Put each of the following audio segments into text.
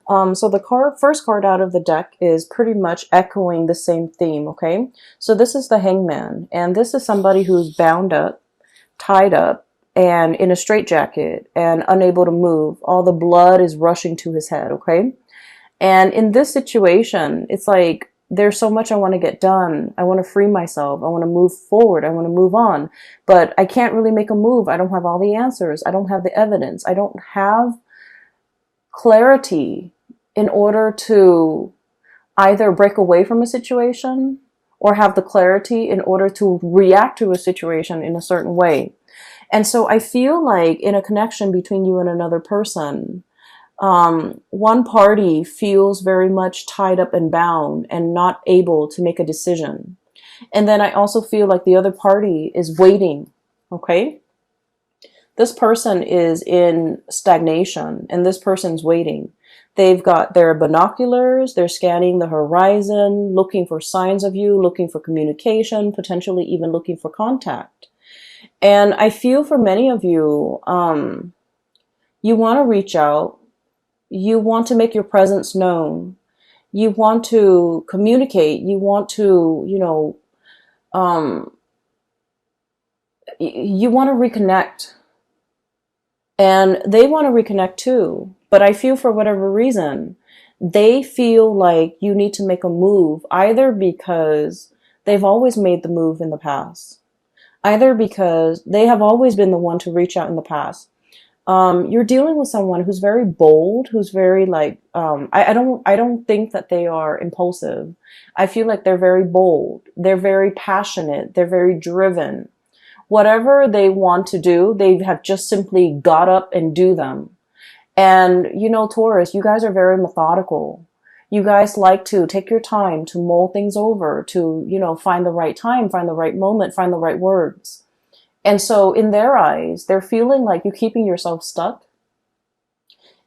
So the first card out of the deck is pretty much echoing the same theme, okay? So this is the Hangman, and this is somebody who's bound up, tied up, and in a straitjacket and unable to move. All the blood is rushing to his head, okay? And in this situation, it's like there's so much I want to get done. I want to free myself. I want to move forward. I want to move on. But I can't really make a move. I don't have all the answers. I don't have the evidence. I don't have clarity in order to either break away from a situation or have the clarity in order to react to a situation in a certain way. And so I feel like in a connection between you and another person, one party feels very much tied up and bound and not able to make a decision. And then I also feel like the other party is waiting, okay? This person is in stagnation and this person's waiting. They've got their binoculars, they're scanning the horizon, looking for signs of you, looking for communication, potentially even looking for contact. And I feel for many of you, you want to reach out, you want to make your presence known, you want to communicate, you want to, you want to reconnect. And they want to reconnect too. But I feel for whatever reason, they feel like you need to make a move, either because they've always made the move in the past, either because they have always been the one to reach out in the past. You're dealing with someone who's very bold, who's very like, I don't think that they are impulsive. I feel like they're very bold. They're very passionate. They're very driven. Whatever they want to do, they have just simply got up and do them. And, Taurus, you guys are very methodical. You guys like to take your time to mull things over, to, find the right time, find the right moment, find the right words. And so in their eyes, they're feeling like you're keeping yourself stuck.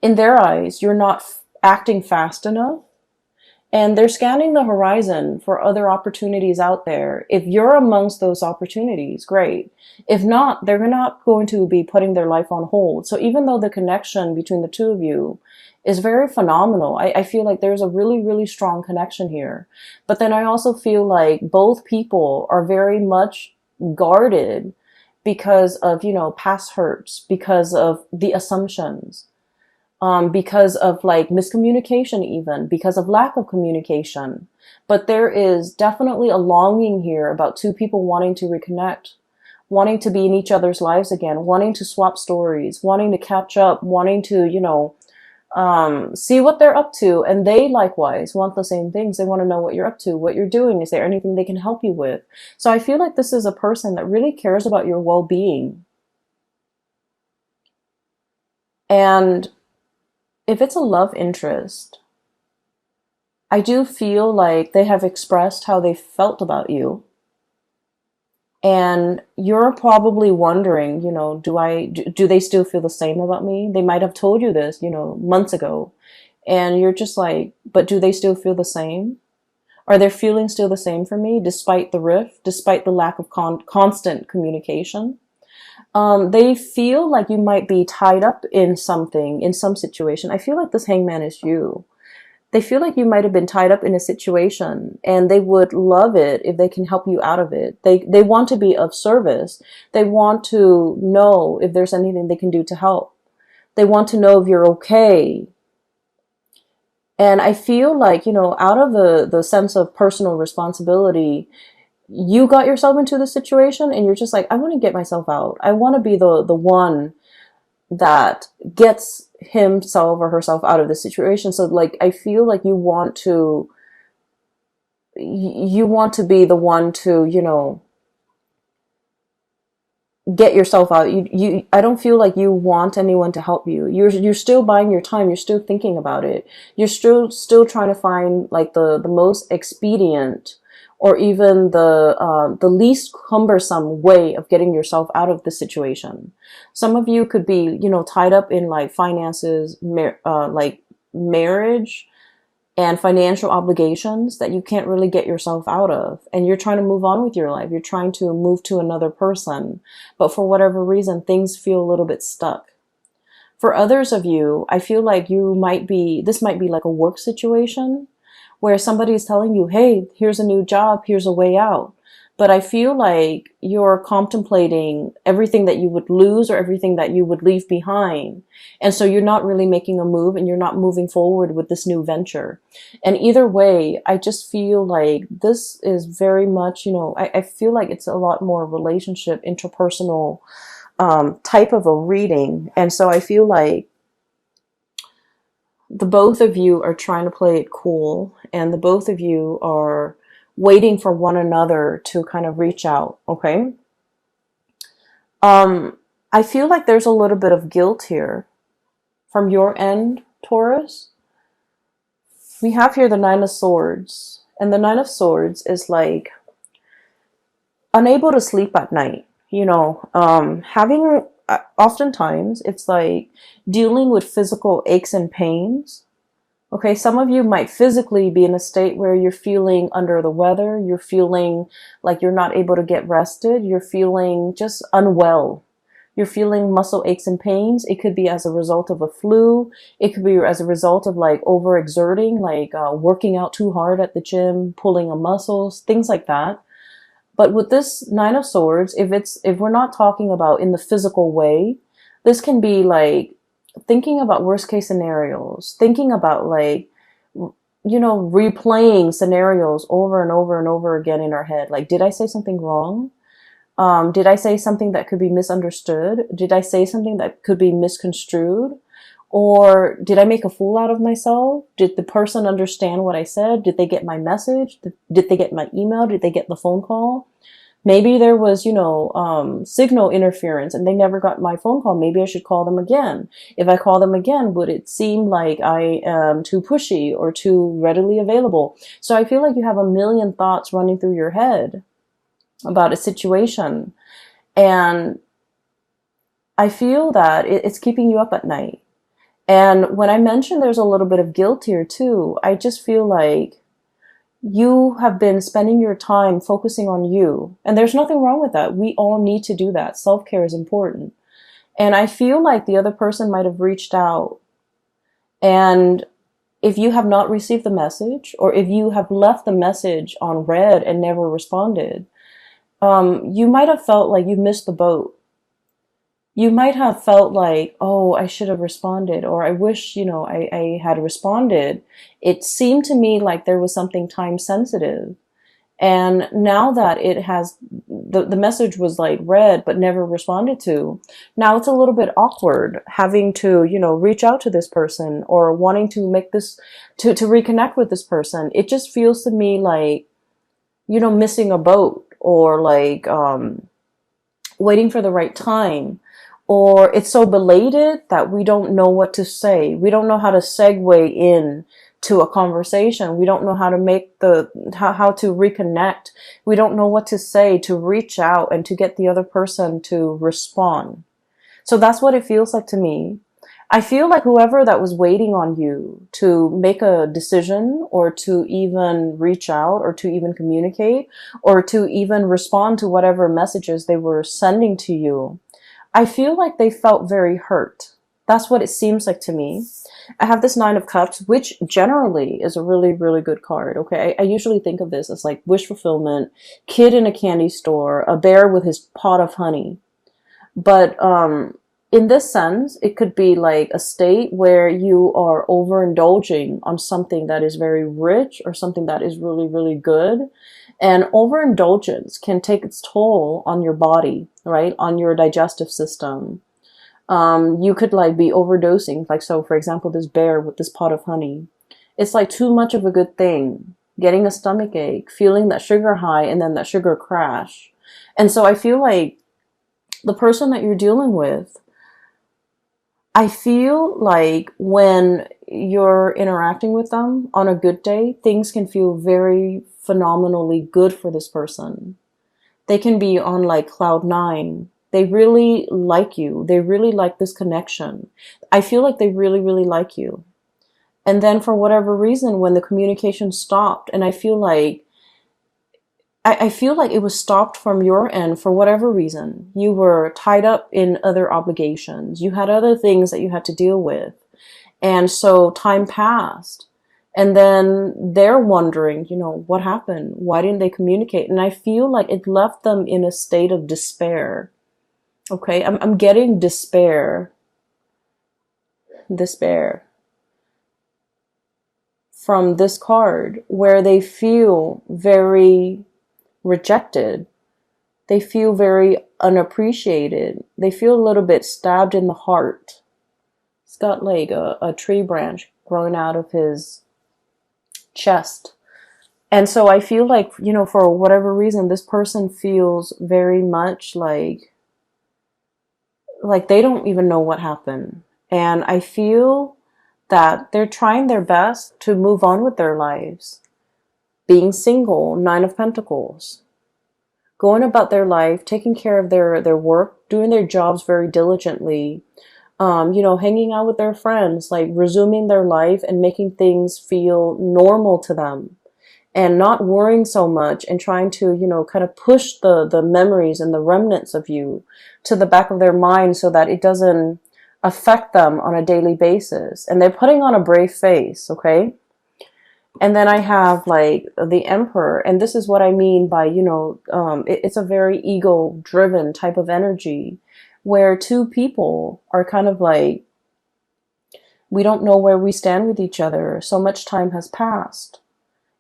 In their eyes, you're not acting fast enough. And they're scanning the horizon for other opportunities out there. If you're amongst those opportunities, great. If not, they're not going to be putting their life on hold. So even though the connection between the two of you is very phenomenal, I feel like there's a really, really strong connection here. But then I also feel like both people are very much guarded because of, past hurts, because of the assumptions. Because of like miscommunication, even because of lack of communication. But there is definitely a longing here about two people wanting to reconnect, wanting to be in each other's lives again, wanting to swap stories, wanting to catch up, wanting to, see what they're up to. And they likewise want the same things. They want to know what you're up to, what you're doing. Is there anything they can help you with? So I feel like this is a person that really cares about your well-being. And if it's a love interest, I do feel like they have expressed how they felt about you. And you're probably wondering, do they still feel the same about me? They might have told you this, months ago. And you're just like, but do they still feel the same? Are their feelings still the same for me, despite the rift, despite the lack of constant communication? They feel like you might be tied up in something, in some situation. I feel like this Hangman is you. They feel like you might have been tied up in a situation and they would love it if they can help you out of it. They want to be of service. They want to know if there's anything they can do to help. They want to know if you're okay. And I feel like, out of the sense of personal responsibility, you got yourself into the situation and you're just like, I want to get myself out. I want to be the one that gets himself or herself out of the situation. So like, I feel like you want to be the one to, get yourself out. I don't feel like you want anyone to help you. You're still buying your time. You're still thinking about it. You're still trying to find like the most expedient or even the least cumbersome way of getting yourself out of the situation. Some of you could be, tied up in like finances, like marriage and financial obligations that you can't really get yourself out of. And you're trying to move on with your life. You're trying to move to another person. But for whatever reason, things feel a little bit stuck. For others of you, I feel like this might be like a work situation where somebody is telling you, hey, here's a new job, here's a way out. But I feel like you're contemplating everything that you would lose or everything that you would leave behind. And so you're not really making a move and you're not moving forward with this new venture. And either way, I just feel like this is very much, I feel like it's a lot more relationship, interpersonal type of a reading. And so I feel like the both of you are trying to play it cool, and the both of you are waiting for one another to kind of reach out. Okay. I feel like there's a little bit of guilt here from your end, Taurus. We have here the Nine of Swords, and the Nine of Swords is like unable to sleep at night. Having oftentimes it's like dealing with physical aches and pains. Okay, some of you might physically be in a state where you're feeling under the weather, you're feeling like you're not able to get rested, you're feeling just unwell. You're feeling muscle aches and pains. It could be as a result of a flu. It could be as a result of like overexerting, like working out too hard at the gym, pulling on muscles, things like that. But with this Nine of Swords, if we're not talking about in the physical way, this can be like thinking about worst case scenarios, thinking about like, replaying scenarios over and over and over again in our head. Like, did I say something wrong? Did I say something that could be misunderstood? Did I say something that could be misconstrued? Or did I make a fool out of myself? Did the person understand what I said? Did they get my message? Did they get my email? Did they get the phone call? Maybe there was, signal interference and they never got my phone call. Maybe I should call them again. If I call them again, would it seem like I am too pushy or too readily available? So I feel like you have a million thoughts running through your head about a situation. And I feel that it's keeping you up at night. And when I mentioned there's a little bit of guilt here too, I just feel like you have been spending your time focusing on you. And there's nothing wrong with that. We all need to do that. Self-care is important. And I feel like the other person might have reached out. And if you have not received the message, or if you have left the message on read and never responded, you might have felt like you missed the boat. You might have felt like, oh, I should have responded, or I wish, I had responded. It seemed to me like there was something time sensitive. And now that it has, the message was like read, but never responded to. Now it's a little bit awkward having to, reach out to this person or wanting to make this, to reconnect with this person. It just feels to me like, missing a boat, or like, waiting for the right time. Or it's so belated that we don't know what to say. We don't know how to segue in to a conversation. We don't know how to how to reconnect. We don't know what to say to reach out and to get the other person to respond. So that's what it feels like to me. I feel like whoever that was waiting on you to make a decision, or to even reach out, or to even communicate, or to even respond to whatever messages they were sending to you, I feel like they felt very hurt. That's what it seems like to me. I have this Nine of Cups, which generally is a really, really good card. Okay. I usually think of this as like wish fulfillment, kid in a candy store, a bear with his pot of honey. But, in this sense, it could be like a state where you are overindulging on something that is very rich, or something that is really, really good. And overindulgence can take its toll on your body, right? On your digestive system. You could like be overdosing. Like, so for example, this bear with this pot of honey, it's like too much of a good thing, getting a stomach ache, feeling that sugar high, and then that sugar crash. And so I feel like the person that you're dealing with, I feel like when you're interacting with them on a good day, things can feel very phenomenally good for this person. They can be on like cloud nine. They really like you. They really like this connection. I feel like they really, really like you. And then for whatever reason, when the communication stopped, and I feel like I feel like it was stopped from your end for whatever reason. You were tied up in other obligations. You had other things that you had to deal with. And so time passed. And then they're wondering, what happened? Why didn't they communicate? And I feel like it left them in a state of despair. Okay, I'm getting despair from this card where they feel very rejected. They feel very unappreciated. They feel a little bit stabbed in the heart. He's got like a tree branch growing out of his chest. And so I feel like, for whatever reason, this person feels very much like they don't even know what happened. And I feel that they're trying their best to move on with their lives. Being single, Nine of Pentacles. Going about their life, taking care of their work, doing their jobs very diligently, hanging out with their friends, like resuming their life and making things feel normal to them. And not worrying so much and trying to, kind of push the memories and the remnants of you to the back of their mind so that it doesn't affect them on a daily basis. And they're putting on a brave face, okay? And then I have like the Emperor, and this is what I mean by, it's a very ego-driven type of energy where two people are kind of like, we don't know where we stand with each other. So much time has passed.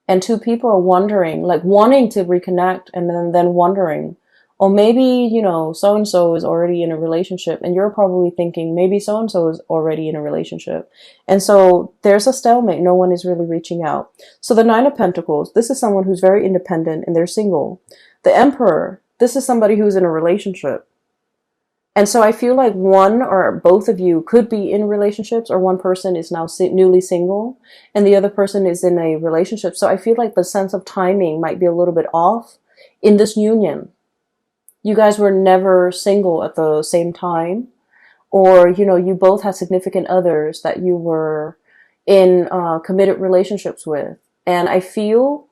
And two people are wondering, like wanting to reconnect and then wondering, oh, maybe, so-and-so is already in a relationship. And you're probably thinking maybe so-and-so is already in a relationship. And so there's a stalemate. No one is really reaching out. So the Nine of Pentacles, this is someone who's very independent and they're single. The Emperor, this is somebody who's in a relationship. And so I feel like one or both of you could be in relationships, or one person is now newly single and the other person is in a relationship. So I feel like the sense of timing might be a little bit off in this union. You guys were never single at the same time, or, you both had significant others that you were in committed relationships with. And I feel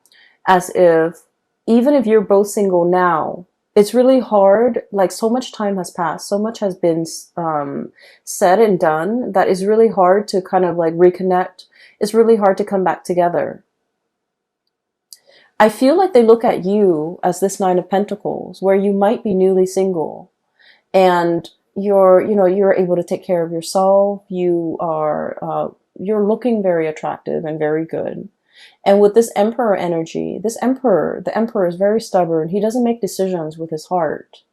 as if even if you're both single now, it's really hard, like so much time has passed, so much has been said and done that is really hard to kind of like reconnect. It's really hard to come back together. I feel like they look at you as this Nine of Pentacles, where you might be newly single and you're able to take care of yourself. You're looking very attractive and very good. And with this Emperor energy, the Emperor is very stubborn. He doesn't make decisions with his heart.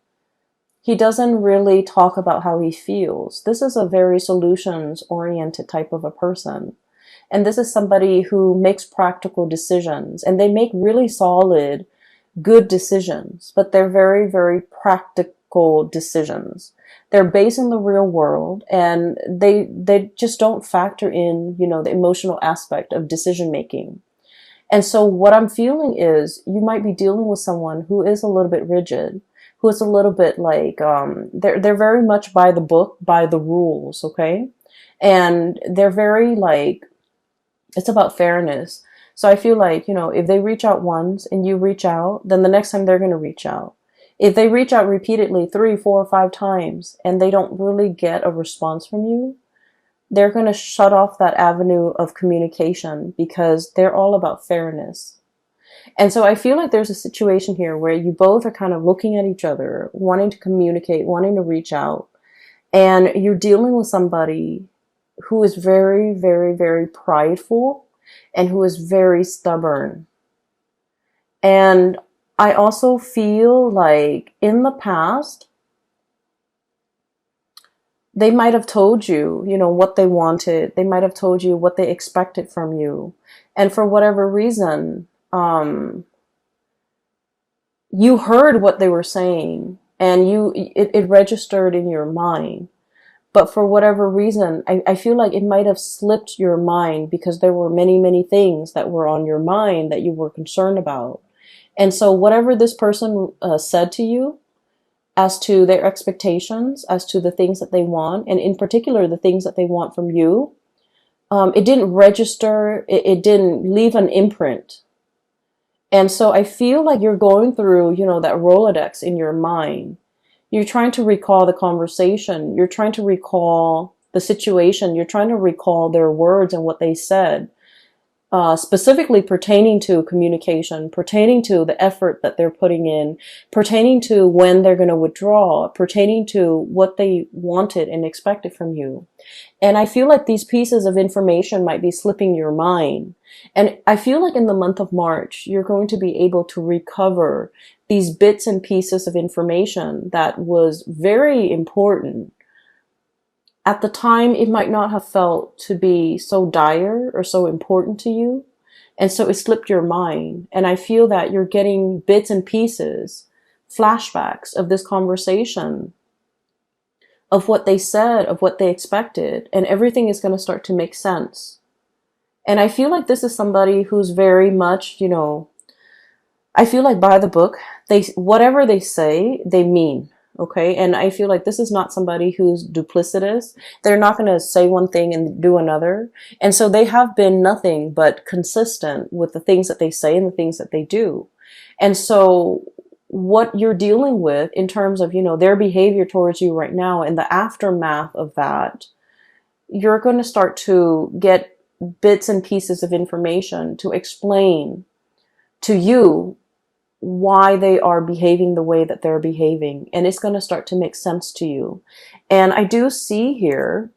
He doesn't really talk about how he feels. This is a very solutions-oriented type of a person. And this is somebody who makes practical decisions. And they make really solid, good decisions. But they're very, very practical decisions. They're based in the real world. And they just don't factor in, the emotional aspect of decision making. And so what I'm feeling is you might be dealing with someone who is a little bit rigid, who is a little bit like, they're very much by the book, by the rules, okay? And they're very like, it's about fairness. So I feel like, if they reach out once and you reach out, then the next time they're going to reach out. If they reach out repeatedly 3, 4, 5 times and they don't really get a response from you, they're going to shut off that avenue of communication because they're all about fairness. And so I feel like there's a situation here where you both are kind of looking at each other, wanting to communicate, wanting to reach out, and you're dealing with somebody who is very, very, very prideful and who is very stubborn. And I also feel like in the past, they might have told you, what they wanted. They might have told you what they expected from you. And for whatever reason, you heard what they were saying and it registered in your mind. But for whatever reason, I feel like it might have slipped your mind because there were many, many things that were on your mind that you were concerned about. And so whatever this person said to you, as to their expectations, as to the things that they want, and in particular, the things that they want from you, it didn't register, it didn't leave an imprint. And so I feel like you're going through, that Rolodex in your mind. You're trying to recall the conversation. You're trying to recall the situation. You're trying to recall their words and what they said, specifically pertaining to communication, pertaining to the effort that they're putting in, pertaining to when they're going to withdraw, pertaining to what they wanted and expected from you. And I feel like these pieces of information might be slipping your mind. And I feel like in the month of March, you're going to be able to recover these bits and pieces of information that was very important. At the time, it might not have felt to be so dire or so important to you. And so it slipped your mind. And I feel that you're getting bits and pieces, flashbacks of this conversation, of what they said, of what they expected, and everything is going to start to make sense. And I feel like this is somebody who's very much, I feel like by the book, whatever they say, they mean. Okay. And I feel like this is not somebody who's duplicitous. They're not going to say one thing and do another. And so they have been nothing but consistent with the things that they say and the things that they do. And so what you're dealing with in terms of, their behavior towards you right now and the aftermath of that, you're going to start to get bits and pieces of information to explain to you why they are behaving the way that they're behaving. And it's going to start to make sense to you. And I do see here